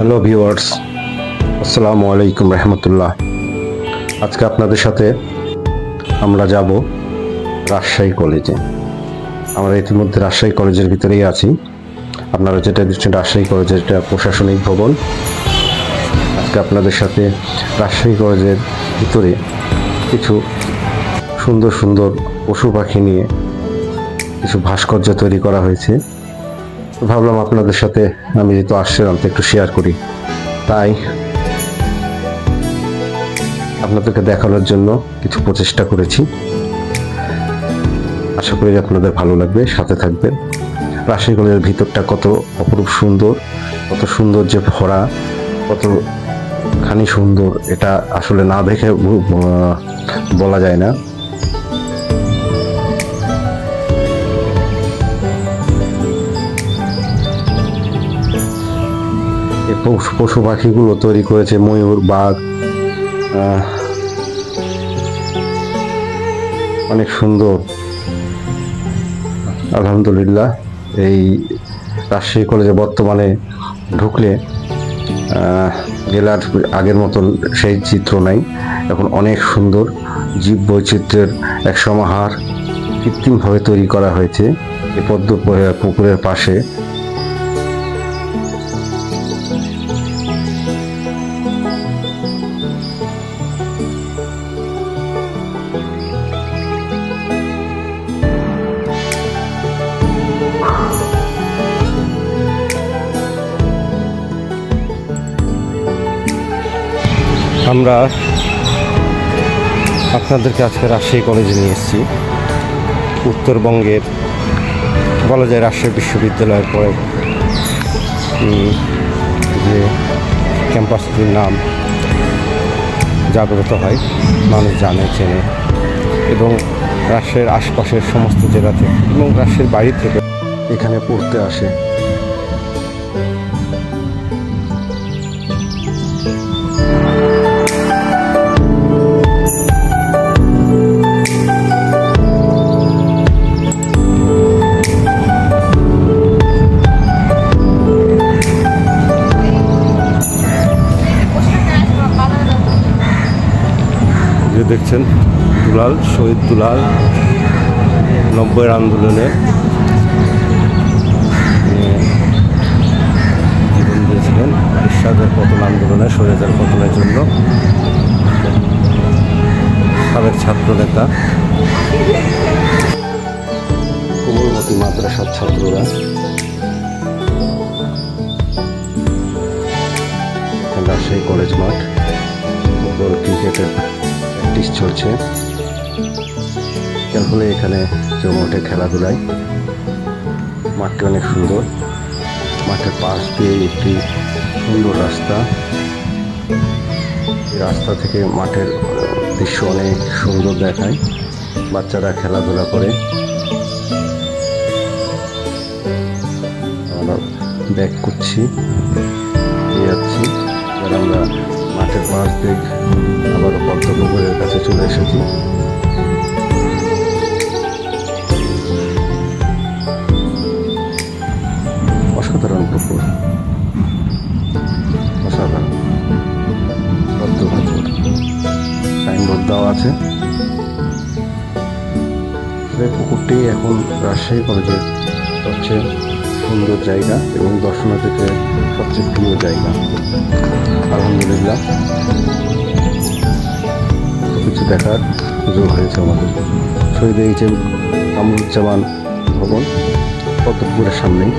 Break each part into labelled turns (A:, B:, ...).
A: Hello viewers, আসসালামু আলাইকুম রহমতুল্লাহ। আজকে আপনাদের সাথে আমরা যাব রাজশাহী কলেজে। আমরা ইতিমধ্যে রাজশাহী কলেজের ভিতরেই আছি। আপনারা যেটা দেখছেন রাজশাহী কলেজের এটা প্রশাসনিক ভবন। আজকে আপনাদের সাথে রাজশাহী কলেজের ভিতরে কিছু সুন্দর সুন্দর পশু পাখি নিয়ে কিছু ভাস্কর্য তৈরি করা হয়েছে। ভাবলাম আপনাদের সাথে আমি যেহেতু আসছিলাম তো একটু শেয়ার করি, তাই আপনাদেরকে দেখানোর জন্য কিছু প্রচেষ্টা করেছি। আশা করি আপনাদের ভালো লাগবে, সাথে থাকবেন। রাজশাহী কলেজের ভিতরটা কত অপরূপ সুন্দর, কত সৌন্দর্যে ভরা, কতখানি সুন্দর, এটা আসলে না দেখে বলা যায় না। পশু পাখিগুলো তৈরি করেছে ময়ূর, বাঘ, অনেক সুন্দর। আলহামদুলিল্লাহ, এই রাজশাহী কলেজে বর্তমানে ঢুকলে জেলার আগের মতন সেই চিত্র নাই। এখন অনেক সুন্দর জীব বৈচিত্র্যের এক সমাহার কৃত্রিমভাবে তৈরি করা হয়েছে এই পদ্ম পুকুরের পাশে। আমরা আপনাদেরকে আজকে রাজশাহী কলেজে নিয়ে এসেছি। উত্তরবঙ্গের বলা যায় রাজশাহী বিশ্ববিদ্যালয়ের পরে যে ক্যাম্পাসটির নাম জাগ্রত হয়, মানুষ জানে, চেনে, এবং রাজশাহীর আশপাশের সমস্ত জেলা থেকে এবং রাজশাহীর বাইরে থেকে এখানে পড়তে আসে। দেখছেন দুলাল, শহীদ দুলাল 90-এর আন্দোলনে জীবন দিয়েছিলেন। এরশাদের পতন আন্দোলনে, স্বৈরাচার পতনের জন্য সাবেক ছাত্র নেতা। কোমলমতি মাদ্রাসার ছাত্ররা রাজশাহী কলেজ মাঠ, ফুটবল ক্রিকেটের প্র্যাকটিস চলছে। যার ফলে এখানে জমে খেলাধুলায় মাঠটি অনেক সুন্দর। মাঠের পাশ দিয়ে একটি সুন্দর রাস্তা, এই রাস্তা থেকে মাঠের দৃশ্য অনেক সুন্দর দেখায়। বাচ্চারা খেলাধুলা করে। আমরা ব্যাক করছি, যাচ্ছি। আমরা মাঠের পাশ দিয়ে আবারও পদ্ম পুকুরের কাছে চলে এসেছি। অসাধারণ পুকুর, অসাধারণ পদ্ম পুকুর। সাইনবোর্ড দেওয়া আছে। এই পুকুরটি এখন রাজশাহী কলেজের সবচেয়ে সুন্দর জায়গা এবং দর্শনার্থীদের সবচেয়ে প্রিয় জায়গা। আলহামদুলিল্লাহ, কিছু দেখার সুযোগ হয়েছে আমাদের। শহীদ এইচএম কামরুজ্জামান ভবন পদ্মপুকুরের সামনেই।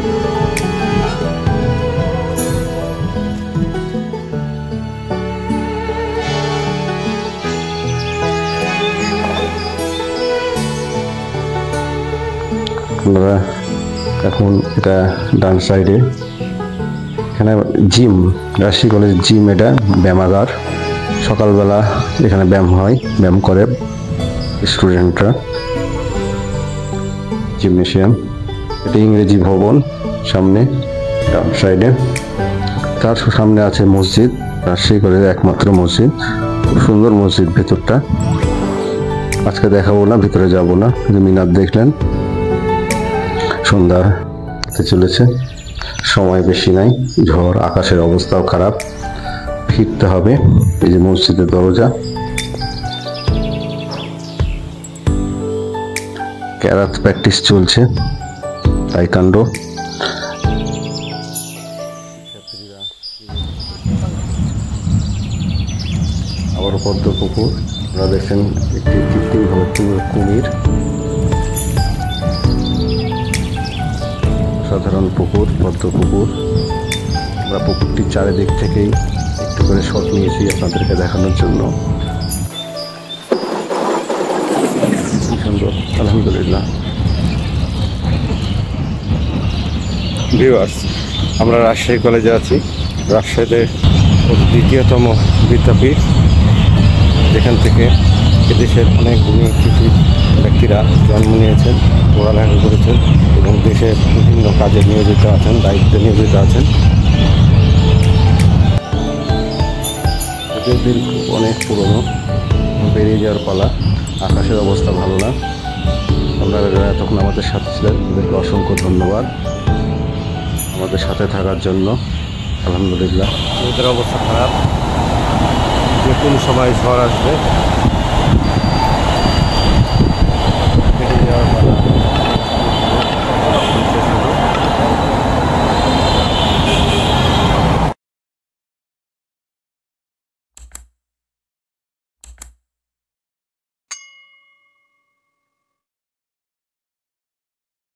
A: আমরা এখন এটা ডান সাইডে, এখানে জিম, রাজশাহী কলেজ জিম, এটা ব্যায়ামাগার। সকালবেলা এখানে ব্যায়াম হয়, ব্যায়াম করে স্টুডেন্টরা। জিমনেশিয়াম, এটা ইংরেজি ভবন সামনে ডান সাইডে। তার সামনে আছে মসজিদ, রাজশাহী কলেজের একমাত্র মসজিদ। খুব সুন্দর মসজিদ ভেতরটা। আজকে দেখাবো না, ভিতরে যাব না। মিনার দেখলেন, সন্ধ্যা হতে চলেছে। সময় বেশি নাই, ঝড়, আকাশের অবস্থাও খারাপ, ফিরতে হবে। এই যে মসজিদের দরজা, ক্যারাত প্র্যাকটিস চলছে, তাইকান্ডো। আবারও পদ্ম পুকুর, আপনারা দেখছেন একটি কৃত্রিমভাবে কুমির। সাধারণ পুকুর, পদ্ম পুকুর। আমরা পুকুরটির চারিদিক থেকেই একটু করে শট নিয়েছি আপনাদেরকে দেখানোর জন্য। সুন্দর, আলহামদুলিল্লাহ। ভিউয়ার্স, আমরা রাজশাহী কলেজে আছি। রাজশাহীতে দ্বিতীয়তম বিদ্যাপীঠ, যেখান থেকে এদেশের অনেক গুণী ব্যক্তিরা জন্ম নিয়েছেন, পড়ালেখা করেছেন এবং দেশের বিভিন্ন কাজে নিয়োজিত আছেন, দায়িত্বে নিয়োজিত আছেন। দীর্ঘ অনেক পুরনো, বেরিয়ে যাওয়ার পালা। আকাশের অবস্থা ভালো না। আপনারা যারা তখন আমাদের সাথে ছিলেন তাদেরকে অসংখ্য ধন্যবাদ আমাদের সাথে থাকার জন্য। আলহামদুলিল্লাহ। ওদের অবস্থা খারাপ, যে কোনো সময় ঝড় আসবে, বেরিয়ে যাওয়ার পালা।